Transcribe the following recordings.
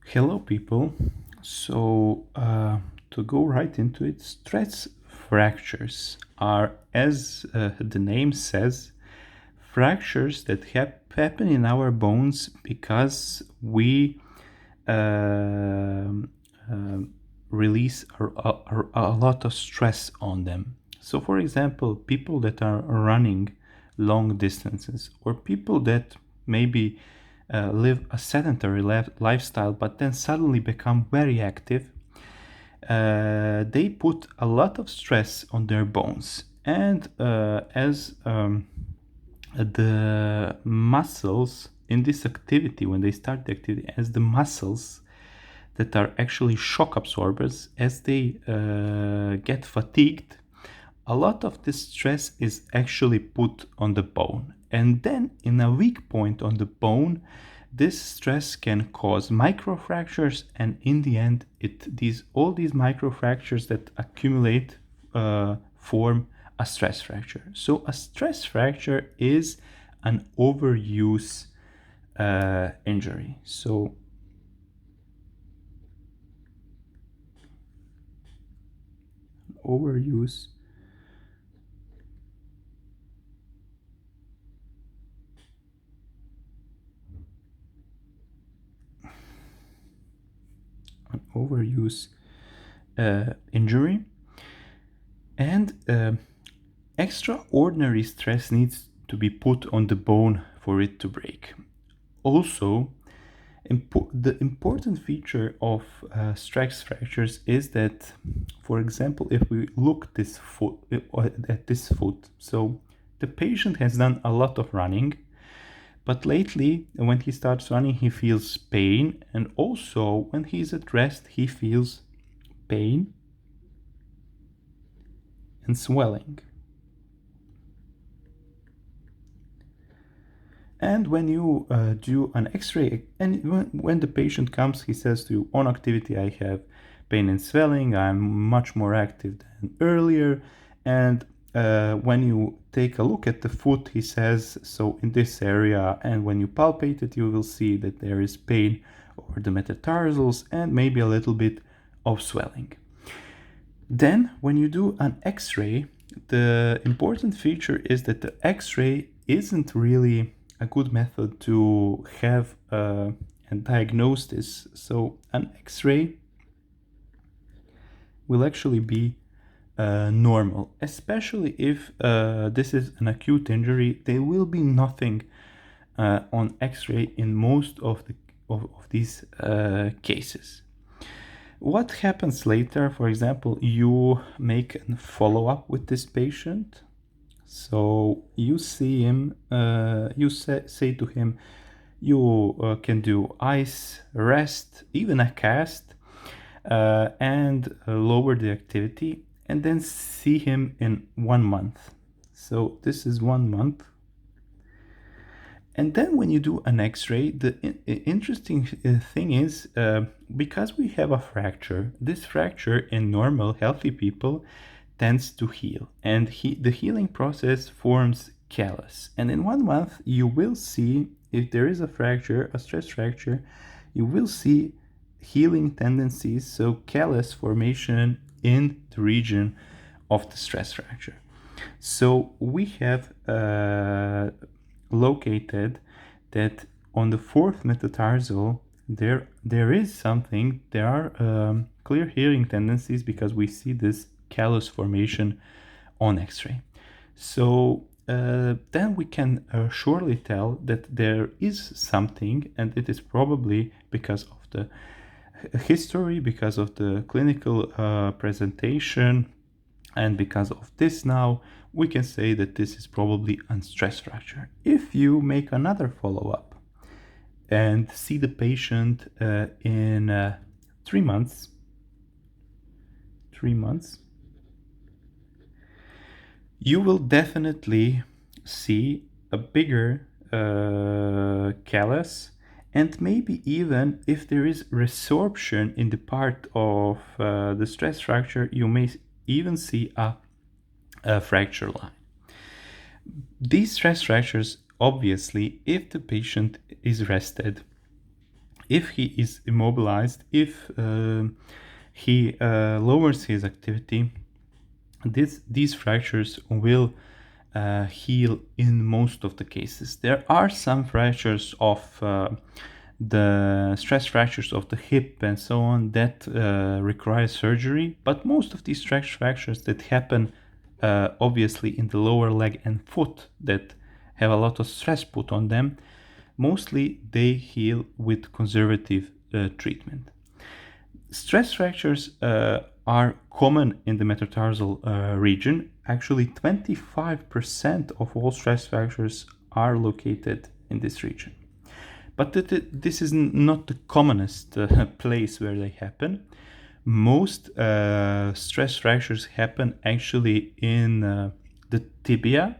Hello, people. To go right into it, stress fractures are, as the name says, fractures that happen in our bones because we um, um, release a lot of stress on them. So, for example, people that are running long distances, or people that maybe live a sedentary lifestyle but then suddenly become very active, they put a lot of stress on their bones. And as the muscles in this activity, when they start the activity, as the muscles that are actually shock absorbers, as they get fatigued, a lot of this stress is actually put on the bone. And then, in a weak point on the bone, this stress can cause microfractures, and in the end, all these microfractures that accumulate form a stress fracture. So, a stress fracture is an overuse injury. So, overuse overuse injury, and extraordinary stress needs to be put on the bone for it to break. Also, the important feature of stress fractures is that, for example, if we look at this foot, so the patient has done a lot of running, but lately, when he starts running, he feels pain, and also when he's at rest, he feels pain and swelling. And when you do an X-ray, and when the patient comes, he says to you, on activity, I have pain and swelling, I'm much more active than earlier. And when you take a look at the foot, he says, so in this area, and when you palpate it, you will see that there is pain over the metatarsals and maybe a little bit of swelling. Then, when you do an X-ray, the important feature is that the X-ray isn't really a good method to have and diagnose this. So, an X-ray will actually be normal, especially if this is an acute injury. There will be nothing on X-ray in most of these cases. What happens later? For example, you make a follow-up with this patient. So you see him, you say to him, you can do ice, rest, even a cast, and lower the activity, and then see him in 1 month. So this is 1 month. And then when you do an X-ray, the interesting thing is, because we have a fracture, this fracture in normal, healthy people tends to heal. And the healing process forms callus. And in 1 month, you will see, if there is a fracture, a stress fracture, you will see healing tendencies, so callus formation in the region of the stress fracture. So we have located that on the fourth metatarsal there is something. There are clear healing tendencies because we see this callus formation on X-ray. So then we can surely tell that there is something, and it is probably because of the history, because of the clinical presentation, and because of this now, we can say that this is probably a stress fracture. If you make another follow-up and see the patient in 3 months, you will definitely see a bigger callus, and maybe even if there is resorption in the part of the stress fracture, you may even see a fracture line. These stress fractures, obviously, if the patient is rested, If he is immobilized, if he lowers his activity, these fractures will heal in most of the cases. There are some fractures of the stress fractures of the hip and so on that require surgery, but most of these stress fractures that happen obviously in the lower leg and foot that have a lot of stress put on them, mostly they heal with conservative treatment. Stress fractures are common in the metatarsal region. Actually, 25% of all stress fractures are located in this region. But this is not the commonest place where they happen. Most stress fractures happen actually in the tibia.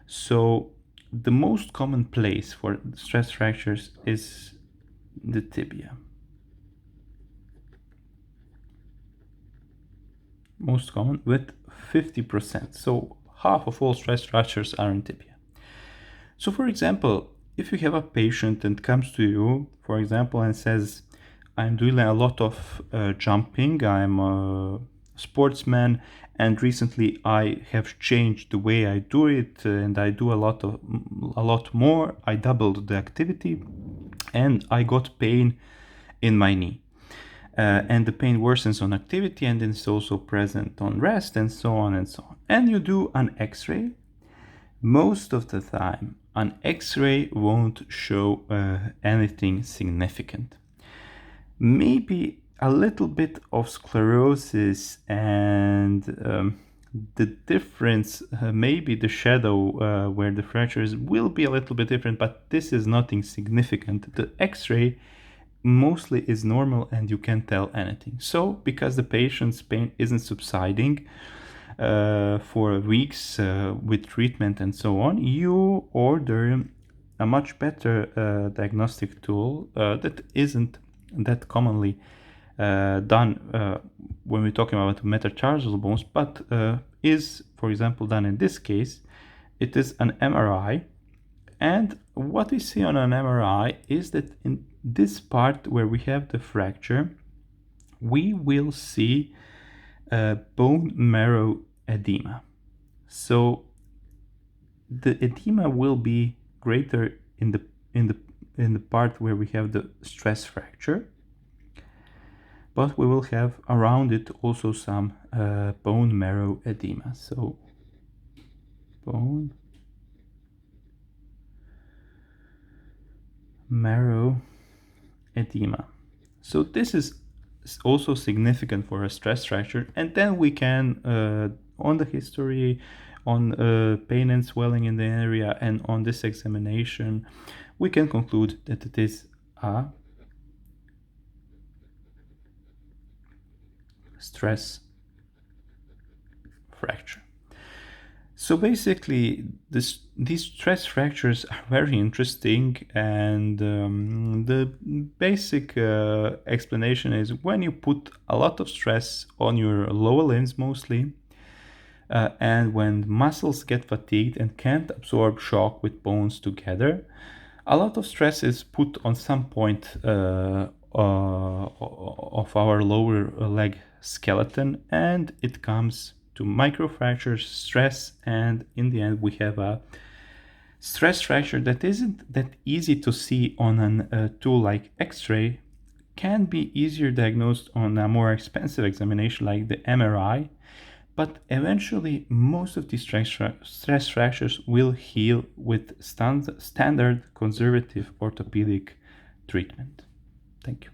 So the most common place for stress fractures is the tibia. Most common with 50%. So half of all stress fractures are in tibia. So for example, if you have a patient and comes to you, for example, and says, I'm doing a lot of jumping, I'm a sportsman, and recently I have changed the way I do it, and I do a lot more, I doubled the activity, and I got pain in my knee. And the pain worsens on activity, and it's also present on rest, and so on and so on. And you do an X-ray. Most of the time, an X-ray won't show anything significant. Maybe a little bit of sclerosis, and the difference, maybe the shadow where the fracture is, will be a little bit different, but this is nothing significant. The X-ray mostly is normal and you can't tell anything. So because the patient's pain isn't subsiding for weeks with treatment and so on, you order a much better diagnostic tool that isn't that commonly done when we're talking about metatarsal bones, but is, for example, done in this case. It is an MRI. And what we see on an MRI is that in this part where we have the fracture, we will see bone marrow edema. So the edema will be greater in the part where we have the stress fracture, but we will have around it also some bone marrow edema. So bone marrow edema. So this is also significant for a stress fracture. And then we can, on the history, on pain and swelling in the area, and on this examination, we can conclude that it is a stress fracture. So basically, these stress fractures are very interesting, and the basic explanation is when you put a lot of stress on your lower limbs mostly, and when muscles get fatigued and can't absorb shock with bones together, a lot of stress is put on some point of our lower leg skeleton, and it comes to microfractures, stress, and in the end we have a stress fracture that isn't that easy to see on a tool like X-ray, can be easier diagnosed on a more expensive examination like the MRI, but eventually most of these stress fractures will heal with standard conservative orthopedic treatment. Thank you.